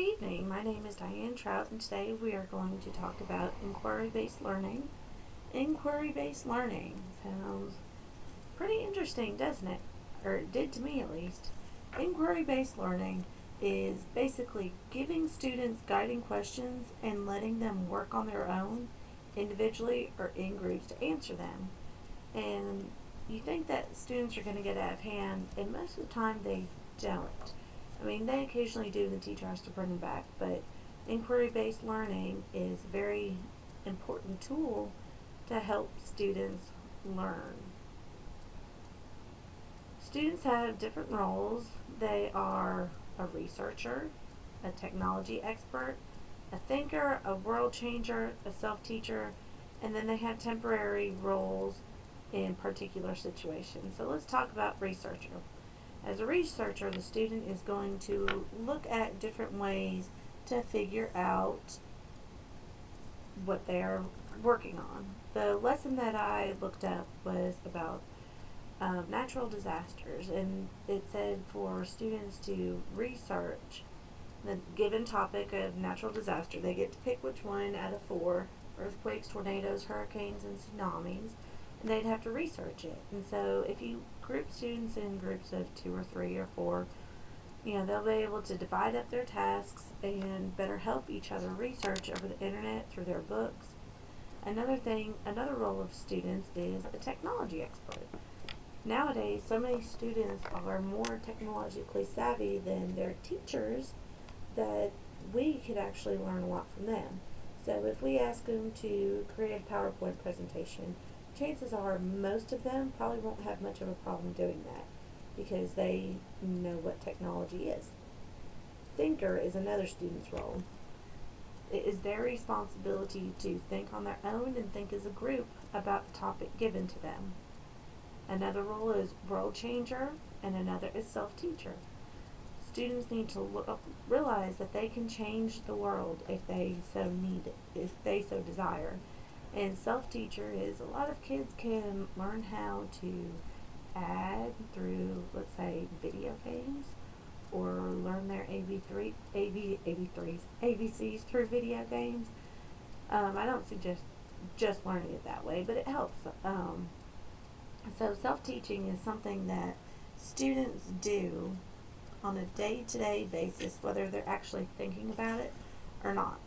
evening. My name is Diane Trout, and today we are going to talk about inquiry-based learning. Inquiry-based learning sounds pretty interesting, doesn't it? Or it did to me at least. Inquiry-based learning is basically giving students guiding questions and letting them work on their own, individually or in groups, to answer them. And you think that students are going to get out of hand, and most of the time they don't. I mean, they occasionally do, and the teacher has to bring them back, but inquiry-based learning is a very important tool to help students learn. Students have different roles. They are a researcher, a technology expert, a thinker, a world changer, a self-teacher, and then they have temporary roles in particular situations. So let's talk about researcher. As a researcher, the student is going to look at different ways to figure out what they're working on. The lesson that I looked up was about natural disasters, and it said for students to research the given topic of natural disaster. They get to pick which one out of four: earthquakes, tornadoes, hurricanes, and tsunamis, and they'd have to research it. And so if you group students in groups of 2 or 3 or 4, they'll be able to divide up their tasks and better help each other research over the internet through their books. Another role of students is a technology expert. Nowadays, so many students are more technologically savvy than their teachers that we could actually learn a lot from them. So if we ask them to create a PowerPoint presentation, chances are most of them probably won't have much of a problem doing that because they know what technology is. Thinker is another student's role. It is their responsibility to think on their own and think as a group about the topic given to them. Another role is world changer, and another is self-teacher. Students need to realize that they can change the world if they so need it, if they so desire. And self-teacher is a lot of kids can learn how to add through, let's say, video games, or learn their ABCs through video games. I don't suggest just learning it that way, but it helps. So self-teaching is something that students do on a day-to-day basis, whether they're actually thinking about it or not.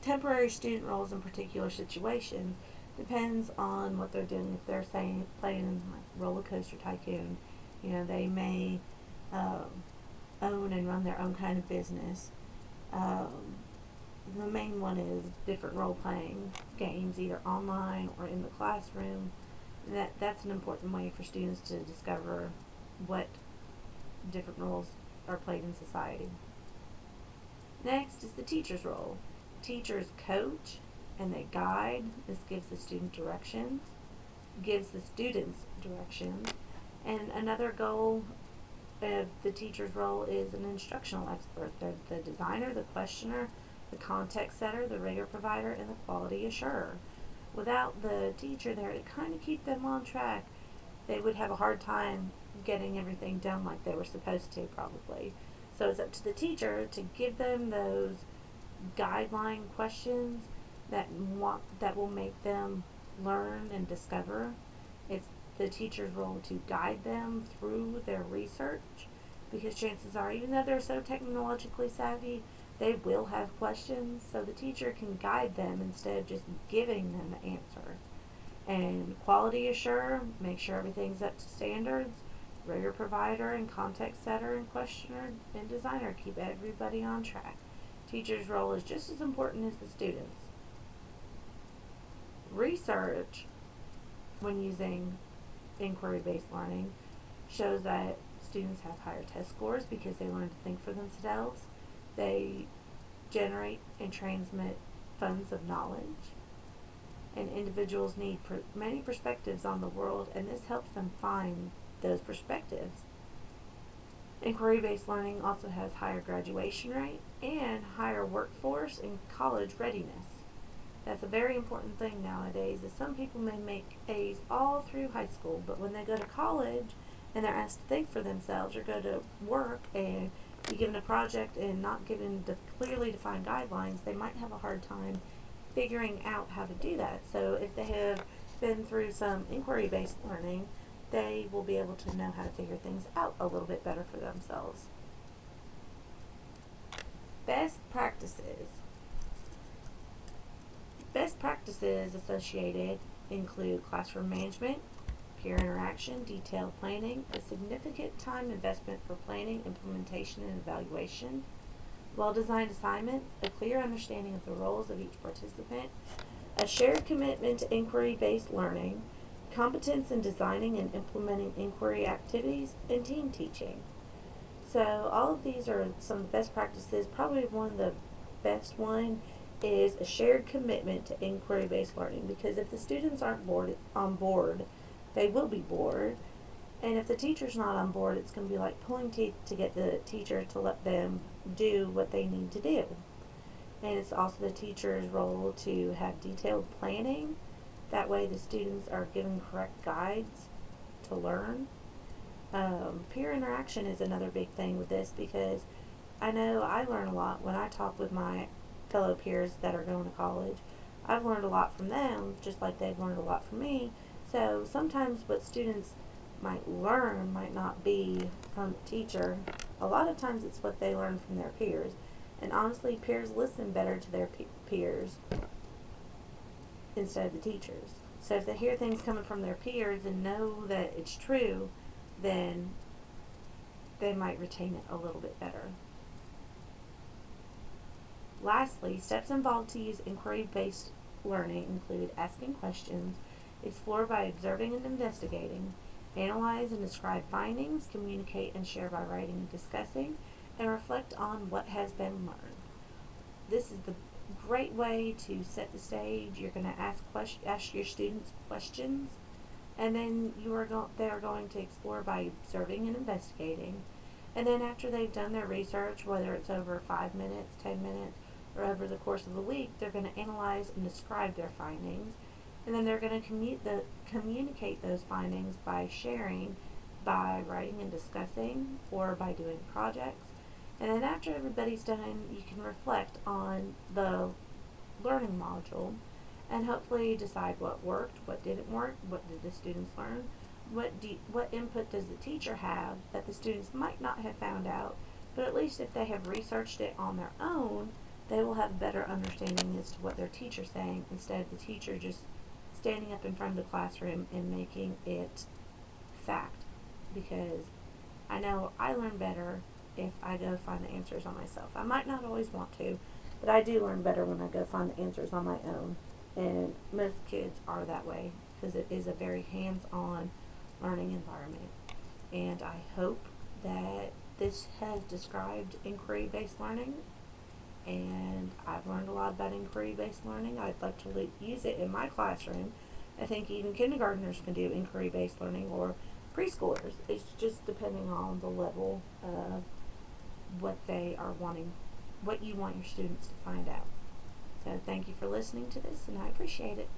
Temporary student roles in particular situations depends on what they're doing. If they're playing like Roller Coaster Tycoon, they may own and run their own kind of business. The main one is different role-playing games, either online or in the classroom. And that's an important way for students to discover what different roles are played in society. Next is the teacher's role. Teachers coach and they guide. This gives the student directions, gives the students directions. And another goal of the teacher's role is an instructional expert. They're the designer, the questioner, the context setter, the rigor provider, and the quality assurer. Without the teacher there to kind of keep them on track, they would have a hard time getting everything done like they were supposed to, probably. So it's up to the teacher to give them those guideline questions that will make them learn and discover. It's the teacher's role to guide them through their research, because chances are, even though they're so technologically savvy, they will have questions, so the teacher can guide them instead of just giving them the answer. And quality assurer, make sure everything's up to standards. Rigor provider and context setter and questioner and designer keep everybody on track. Teacher's role is just as important as the students. Research, when using inquiry-based learning, shows that students have higher test scores because they learn to think for themselves. They generate and transmit funds of knowledge. And individuals need many perspectives on the world, and this helps them find those perspectives. Inquiry-based learning also has higher graduation rate and higher workforce and college readiness. That's a very important thing nowadays, is some people may make A's all through high school, but when they go to college and they're asked to think for themselves or go to work and you give them a project and not given clearly defined guidelines, they might have a hard time figuring out how to do that. So if they have been through some inquiry-based learning, they will be able to know how to figure things out a little bit better for themselves. Best practices. Best practices associated include classroom management, peer interaction, detailed planning, a significant time investment for planning, implementation, and evaluation, well-designed assignments, a clear understanding of the roles of each participant, a shared commitment to inquiry-based learning, competence in designing and implementing inquiry activities, and team teaching. So all of these are some of the best practices. Probably one of the best one is a shared commitment to inquiry-based learning, because if the students aren't on board, they will be bored. And if the teacher's not on board, it's going to be like pulling teeth to get the teacher to let them do what they need to do. And it's also the teacher's role to have detailed planning. That way the students are given correct guides to learn. Peer interaction is another big thing with this, because I know I learn a lot when I talk with my fellow peers that are going to college. I've learned a lot from them, just like they've learned a lot from me. So sometimes what students might learn might not be from the teacher. A lot of times it's what they learn from their peers. And honestly, peers listen better to their peers instead of the teachers. So if they hear things coming from their peers and know that it's true, then they might retain it a little bit better. Lastly, steps involved to use inquiry-based learning include asking questions, explore by observing and investigating, analyze and describe findings, communicate and share by writing and discussing, and reflect on what has been learned. This is the great way to set the stage. You're going to ask your students questions, and then they are going to explore by observing and investigating. And then after they've done their research, whether it's over 5 minutes, 10 minutes, or over the course of the week, they're going to analyze and describe their findings. And then they're going to communicate those findings by sharing, by writing and discussing, or by doing projects. And then after everybody's done, you can reflect on the learning module and hopefully decide what worked, what didn't work, what did the students learn, what input does the teacher have that the students might not have found out, but at least if they have researched it on their own, they will have a better understanding as to what their teacher's saying, instead of the teacher just standing up in front of the classroom and making it fact. Because I know I learn better if I go find the answers on myself. I might not always want to, but I do learn better when I go find the answers on my own. And most kids are that way, because it is a very hands-on learning environment. And I hope that this has described inquiry-based learning, and I've learned a lot about inquiry-based learning. I'd like to use it in my classroom. I think even kindergartners can do inquiry-based learning, or preschoolers. It's just depending on the level of what they are wanting, what you want your students to find out. So thank you for listening to this, and I appreciate it.